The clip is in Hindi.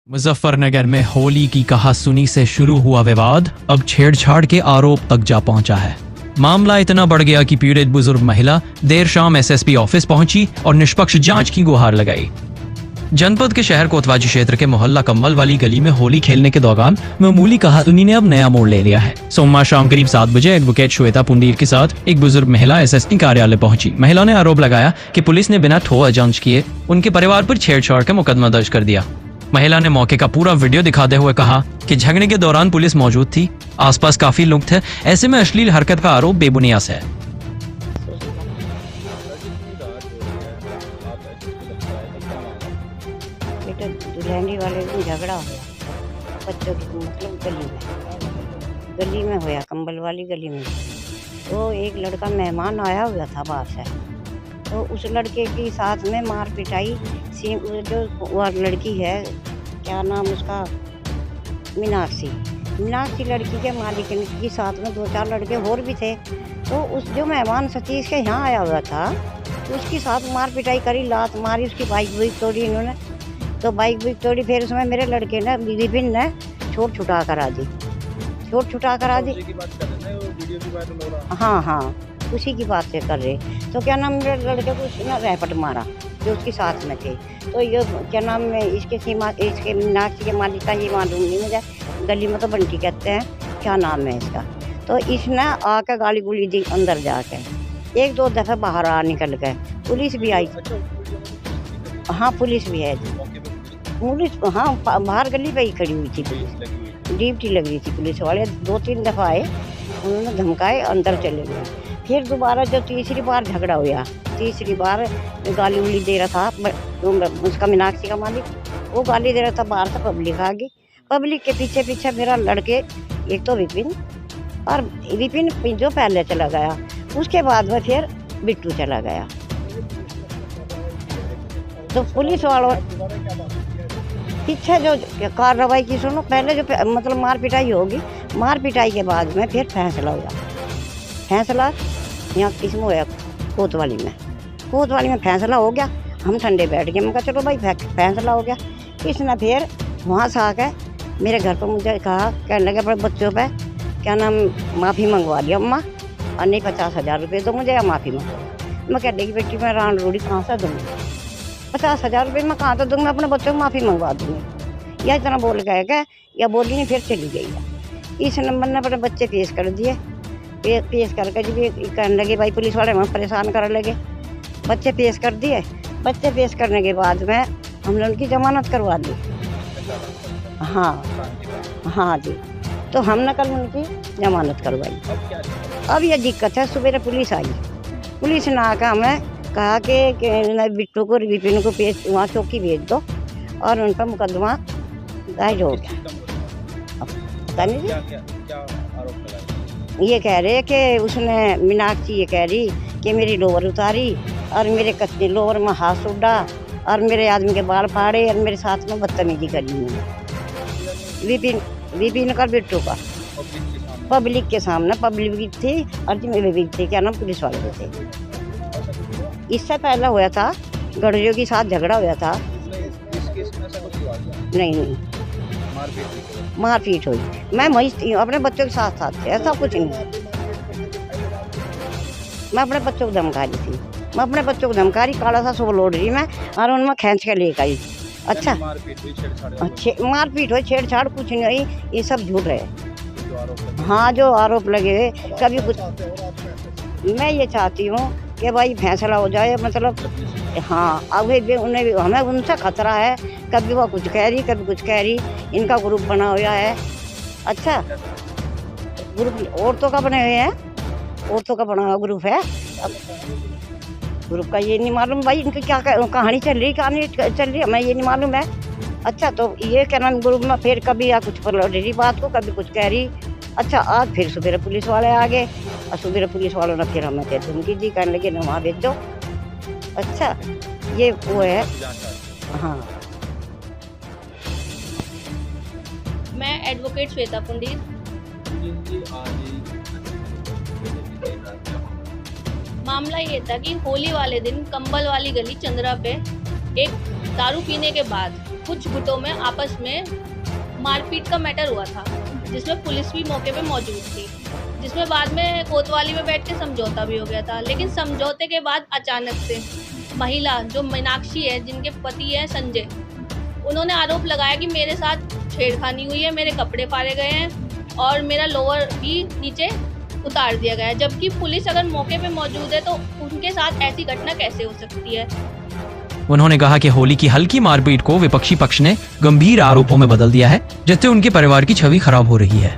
मुजफ्फरनगर में होली की कहासुनी से शुरू हुआ विवाद अब छेड़छाड़ के आरोप तक जा पहुंचा है। मामला इतना बढ़ गया कि पीड़ित बुजुर्ग महिला देर शाम एसएसपी ऑफिस पहुंची और निष्पक्ष जांच की गुहार लगाई। जनपद के शहर कोतवाली क्षेत्र के मोहल्ला कंबल वाली गली में होली खेलने के दौरान मामूली कहासुनी ने अब नया मोड़ ले लिया है। सोमवार शाम करीब 7 बजे एडवोकेट श्वेता पुंडीर के साथ एक बुजुर्ग महिला एसएसपी कार्यालय पहुंची। महिला ने आरोप लगाया कि पुलिस ने बिना ठोस जांच किए उनके परिवार पर छेड़छाड़ का मुकदमा दर्ज कर दिया। महिला ने मौके का पूरा वीडियो दिखाते हुए कहा कि झगड़े के दौरान पुलिस मौजूद थी, आसपास काफी लोग थे, ऐसे में अश्लील हरकत का आरोप बेबुनियाद है। बेटा दुल्हनी वाले दिन झगड़ा हुआ बच्चों की मतलब गली में होया, कंबल वाली गली में। तो एक लड़का मेहमान आया हुआ था बाहर से, तो उस लड़के के साथ में मार पिटाई। जो वह लड़की है, क्या नाम उसका, मीनाक्षी लड़की के मालिक के साथ में 2-4 लड़के और भी थे। तो उस जो मेहमान सतीश के यहाँ आया हुआ था, तो उसके साथ मार पिटाई करी, लात मारी, उसकी बाइक तोड़ी इन्होंने। तो बाइक तोड़ी, फिर उसमें मेरे लड़के ने विपिन ने छोड़ छुटा करा दी। हाँ, उसी की बात से कर रहे। तो क्या नाम, मेरे लड़के को उसने रैपट मारा जो उसके साथ में थे। तो ये क्या नाम है, इसके मीनाक्षी के मालिक का ये मालूम नहीं मुझे, गली में तो बंटी कहते हैं, क्या नाम है इसका। तो इसने आके गाली गुली दी अंदर जाके, 1-2 दफ़े बाहर निकल गए। पुलिस भी आई, हाँ पुलिस भी है जी, पुलिस हाँ बाहर गली पे ही खड़ी हुई थी पुलिस, ड्यूटी लग रही थी। पुलिस वाले 2-3 दफ़ा आए, उन्होंने धमकाए, अंदर चले गए। फिर दोबारा जब तीसरी बार झगड़ा हुआ, तीसरी बार गाली उली दे रहा था उसका मीनाक्षी का मालिक, वो गाली दे रहा था। बाहर से पब्लिक आ गई, पब्लिक के पीछे मेरा लड़के, एक तो विपिन जो पहले चला गया, उसके बाद में फिर बिट्टू चला गया। तो पुलिस वालों पीछे जो कार्रवाई की, सुनो, पहले जो मतलब मार पिटाई होगी, मार पिटाई के बाद में फिर फैसला यहाँ किसमें होया, कोतवाली में फैसला हो गया। हम ठंडे बैठ गए, मैं कहा चलो भाई फैसला हो गया। इसने फिर वहाँ से आकर मेरे घर पर मुझे कहा, कहने लगे अपने बच्चों पे क्या नाम माफ़ी मंगवा लिया अम्मा, और नहीं 50,000 रुपये दो मुझे या माफ़ी मंगवा। मैं कह देगी बेटी मैं रान रोड़ी कहाँ से दूँगी, 50,000 रुपये मैं कहाँ से दूँगी, मैं अपने बच्चों को माफ़ी मंगवा दूँगी। या इतना बोल गए क्या, या बोली नहीं, फिर चली गई। इस नंबर ने अपने बच्चे पेश कर दिए, पेश करके जब ये कहने लगे, भाई पुलिस वाले हमें परेशान करने लगे। बच्चे पेश कर दिए, बच्चे पेश करने के बाद में हमने उनकी जमानत करवा दी। हाँ जी, तो हमने कल उनकी जमानत करवाई। अब ये दिक्कत है, सुबह पुलिस आई, पुलिस ने आकर हमें कहा कि बिट्टू को विपिन को वहाँ चौकी भेज दो, और उन पर मुकदमा दायर हो गया। पता नहीं जी, ये कह रहे कि उसने, मीनाक्षी ये कह रही कि मेरी लोवर उतारी और मेरे कच्चे लोवर में हाथ उड़ा और मेरे आदमी के बाल फाड़े और मेरे साथ में बदतमीजी करी। विपिन का, बिट्टू का, पब्लिक के सामने, पब्लिक भी थी और भी थी, क्या नाम, पुलिस वाले भी थे। इससे पहले हुआ था, गड़ियों के साथ झगड़ा हुआ था। नहीं, मारपीट हुई। मैं वही अपने बच्चों के साथ थे, ऐसा कुछ नहीं। मैं अपने बच्चों को धमका रही थी, काला सा सुबह लोड रही मैं, और उनमें खींच के लेकर आई। अच्छा, मारपीट हुई, छेड़छाड़ कुछ नहीं हुई, ये सब झूठ है। हाँ, जो आरोप लगे हुए, कभी कुछ। मैं ये चाहती हूँ कि भाई फैसला हो जाए, मतलब हाँ, अब उन्हें हमें उनसे खतरा है, कभी वो कुछ कह रही, कभी कुछ कह रही। इनका ग्रुप बना हुआ है, अच्छा ग्रुप औरतों का बने हुए हैं, औरतों का बना हुआ ग्रुप है। अब ग्रुप का ये नहीं मालूम भाई, इनकी क्या कहानी चल रही, हमें ये नहीं मालूम है। अच्छा, तो ये क्या नाम, ग्रुप में फिर कभी या कुछ पर रही बात को, कभी कुछ कह रही। अच्छा, आज फिर सुबह पुलिस वाले आ गए, और सुबह पुलिस वालों ने फिर हमें धमकी दी, कहने लगे ना वहाँ भेज दो। अच्छा, ये वो है। हाँ, मैं एडवोकेट श्वेता पुंडीर। मामला ये था कि होली वाले दिन कंबल वाली गली चंद्रा पे एक दारू पीने के बाद कुछ गुटों में आपस में मारपीट का मैटर हुआ था, जिसमें पुलिस भी मौके पे मौजूद थी, जिसमें बाद में कोतवाली में बैठ के समझौता भी हो गया था। लेकिन समझौते के बाद अचानक से महिला जो मीनाक्षी है, जिनके पति है संजय, उन्होंने आरोप लगाया कि मेरे साथ छेड़खानी हुई है, मेरे कपड़े फाड़े गए हैं और मेरा लोअर भी नीचे उतार दिया गया है। जबकि पुलिस अगर मौके पे मौजूद है तो उनके साथ ऐसी घटना कैसे हो सकती है। उन्होंने कहा कि होली की हल्की मारपीट को विपक्षी पक्ष ने गंभीर आरोपों में बदल दिया है, जिससे उनके परिवार की छवि खराब हो रही है।